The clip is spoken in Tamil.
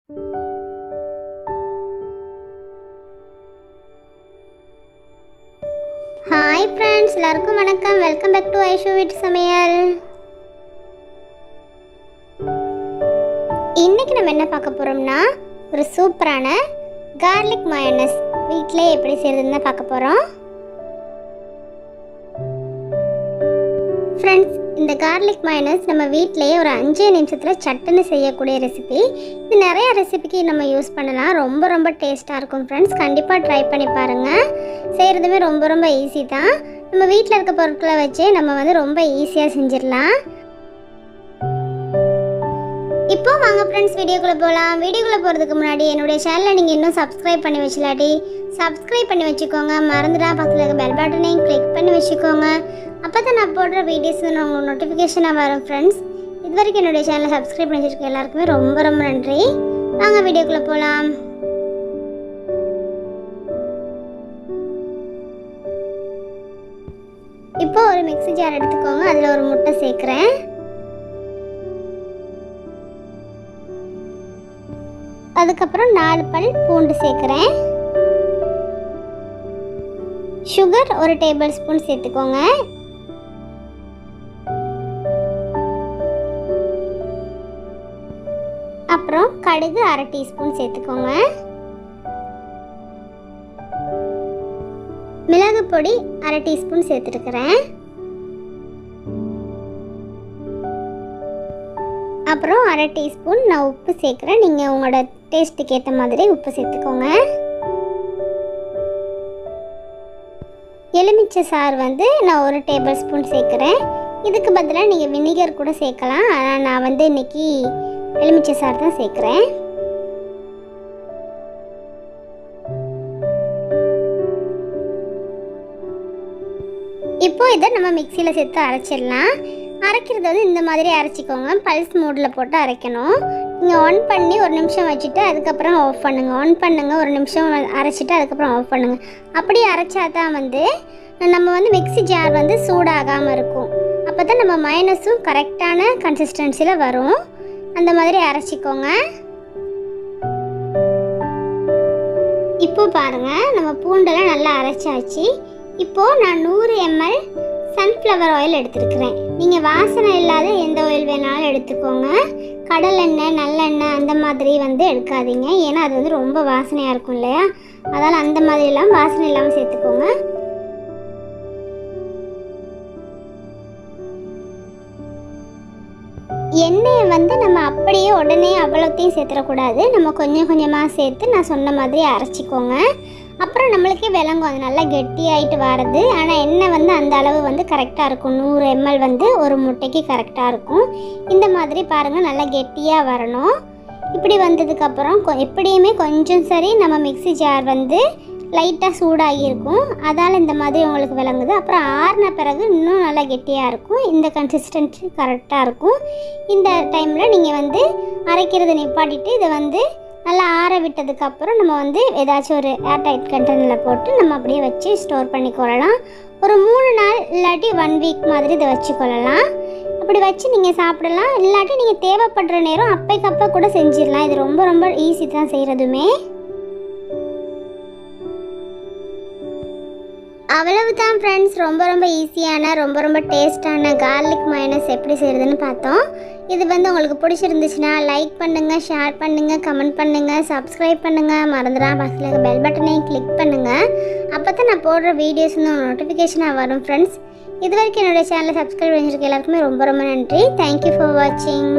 Hi friends, எல்லாருக்கும் வணக்கம். வெல்கம் பேக் டு ஐஷு வீட்டு சமையல். இன்னைக்கு நம்ம என்ன பார்க்க போறோம்னா ஒரு சூப்பரான கார்லிக் மயோனைஸ் வீட்லயே எப்படி செய்யறதுன்னு பார்க்க போறோம். ஃப்ரெண்ட்ஸ், இந்த கார்லிக் மயோனைஸ் நம்ம வீட்லயே ஒரு 5 நிமிஷத்தில் சட்டுன்னு செய்யக்கூடிய ரெசிபி. இது நிறைய ரெசிபிக்கு நம்ம யூஸ் பண்ணலாம். ரொம்ப டேஸ்ட்டாக இருக்கும் ஃப்ரெண்ட்ஸ். கண்டிப்பாக ட்ரை பண்ணி பாருங்கள். செய்கிறதுமே ரொம்ப ஈஸி தான். நம்ம வீட்டில் இருக்க பொருட்களை வச்சு நம்ம ரொம்ப ஈஸியாக செஞ்சிடலாம். இப்போ வாங்க ஃப்ரெண்ட்ஸ் வீடியோக்குள்ளே போகலாம். வீடியோக்குள்ளே போகிறதுக்கு முன்னாடி என்னுடைய சேனலை நீங்கள் இன்னும் சப்ஸ்கிரைப் பண்ணி வச்சுலாட்டி சப்ஸ்கிரைப் பண்ணி வச்சுக்கோங்க. மறந்துடா பக்கத்தில் இருக்க பெல் பட்டனையும் கிளிக் பண்ணி வச்சுக்கோங்க. அப்போ தான் நான் போடுற வீடியோஸ் உங்களுக்கு நோட்டிஃபிகேஷனாக வரும் ஃப்ரெண்ட்ஸ். இது வரைக்கும் என்னுடைய சேனலை சப்ஸ்கிரைப் பண்ணி வச்சுருக்க எல்லாருக்குமே ரொம்ப நன்றி. வாங்க வீடியோக்குள்ளே போகலாம். இப்போ ஒரு மிக்ஸி ஜார் எடுத்துக்கோங்க. அதில் ஒரு முட்டை சேர்க்குறேன். அதுக்கப்புறம் 4 பல் பூண்டு சேர்க்குறேன். சுகர் 1 டேபிள் ஸ்பூன் சேர்த்துக்கோங்க. அப்புறம் கடுகு 1/2 டீஸ்பூன் சேர்த்துக்கோங்க. மிளகு பொடி 1/2 டீஸ்பூன் சேர்த்துருக்கிறேன். அப்புறம் 1/2 டீஸ்பூன் நான் உப்பு சேர்க்குறேன். நீங்கள் உங்களோட டேஸ்ட்டுக்கு ஏற்ற மாதிரி உப்பு சேர்த்துக்கோங்க. எலுமிச்சை சாறு நான் 1 டேபிள் ஸ்பூன் சேர்க்குறேன். இதுக்கு பதிலாக நீங்கள் வினிகர் கூட சேர்க்கலாம். ஆனால் நான் இன்னைக்கு எலுமிச்சை சாறு தான் சேர்க்குறேன். இப்போ இதை நம்ம மிக்சியில் சேர்த்து அரைச்சிடலாம். அரைக்கிறது இந்த மாதிரி அரைச்சிக்கோங்க. பல்ஸ் மோடில் போட்டு அரைக்கணும். நீங்கள் ஆன் பண்ணி 1 நிமிஷம் வச்சுட்டு அதுக்கப்புறம் ஆஃப் பண்ணுங்கள். ஆன் பண்ணுங்கள், 1 நிமிஷம் அரைச்சிட்டு அதுக்கப்புறம் ஆஃப் பண்ணுங்கள். அப்படி அரைச்சா தான் நம்ம மிக்ஸி ஜார் சூடாகாமல் இருக்கும். அப்போ தான் நம்ம மயோனைஸும் கரெக்டான கன்சிஸ்டன்சியில் வரும். அந்த மாதிரி அரைச்சிக்கோங்க. இப்போ பாருங்கள், நம்ம பூண்டெல்லாம் நல்லா அரைச்சாச்சு. இப்போது நான் 100 ml சன்ஃப்ளவர் ஆயில் எடுத்துருக்கிறேன். நீங்கள் வாசனை இல்லாத எந்த ஆயில் வேணாலும் எடுத்துக்கோங்க. கடலெண்ணெய், நல்லெண்ணெய் அந்த மாதிரி எடுக்காதீங்க. ஏன்னா அது ரொம்ப வாசனையாக இருக்கும் இல்லையா? அதனால் அந்த மாதிரிலாம் வாசனை இல்லாமல் சேர்த்துக்கோங்க. எண்ணெயை நம்ம அப்படியே உடனே அவ்வளோத்தையும் சேர்த்துடக்கூடாது. நம்ம கொஞ்சம் கொஞ்சமாக சேர்த்து நான் சொன்ன மாதிரி அரைச்சிக்கோங்க. அப்புறம் நம்மளுக்கே விளங்கும் அது நல்லா கெட்டியாகிட்டு வர்றது. ஆனால் எண்ணெய் அந்த அளவு கரெக்டாக இருக்கும். 100 ml ஒரு முட்டைக்கு கரெக்டாக இருக்கும். இந்த மாதிரி பாருங்கள், நல்லா கெட்டியாக வரணும். இப்படி வந்ததுக்கப்புறம் எப்படியுமே கொஞ்சம் சரி நம்ம மிக்ஸி ஜார் லைட்டாக சூடாகி இருக்கும். அதால் இந்த மாதிரி உங்களுக்கு விளங்குது. அப்புறம் ஆறின பிறகு இன்னும் நல்லா கெட்டியாக இருக்கும். இந்த கன்சிஸ்டன்சி கரெக்டாக இருக்கும். இந்த டைமில் நீங்கள் அரைக்கிறத நிப்பாட்டிட்டு இதை நல்லா ஆற விட்டதுக்கப்புறம் நம்ம ஏதாச்சும் ஒரு ஏர்டைட் கண்டெய்னரில் போட்டு நம்ம அப்படியே வச்சு ஸ்டோர் பண்ணிக்கொள்ளலாம். ஒரு 3 நாள் இல்லாட்டி 1 வீக் மாதிரி இதை வச்சுக்கொள்ளலாம். அப்படி வச்சு நீங்கள் சாப்பிடலாம். இல்லாட்டி நீங்கள் தேவைப்படுற நேரம் அப்பைக்கப்போ கூட செஞ்சிடலாம். இது ரொம்ப ஈஸி தான் செய்கிறதுமே. அவ்வளவுதான் ஃப்ரெண்ட்ஸ். ரொம்ப ஈஸியான ரொம்ப டேஸ்டான கார்லிக் மயோனைஸ் எப்படி செய்கிறதுன்னு பார்த்தோம். இது உங்களுக்கு பிடிச்சிருந்துச்சுன்னா லைக் பண்ணுங்கள், ஷேர் பண்ணுங்கள், கமெண்ட் பண்ணுங்கள், சப்ஸ்கிரைப் பண்ணுங்கள். மறந்துடாம பக்கத்தில் இருக்க பெல் பட்டனையும் கிளிக் பண்ணுங்கள். அப்போ தான் நான் போடுற வீடியோஸ் நோட்டிஃபிகேஷனாக வரும் ஃப்ரெண்ட்ஸ். இது வரைக்கும் என்னுடைய சேனலை சப்ஸ்கிரைப் பண்ணியிருக்க எல்லாருக்குமே ரொம்ப நன்றி. தேங்க்யூ ஃபார் வாட்சிங்.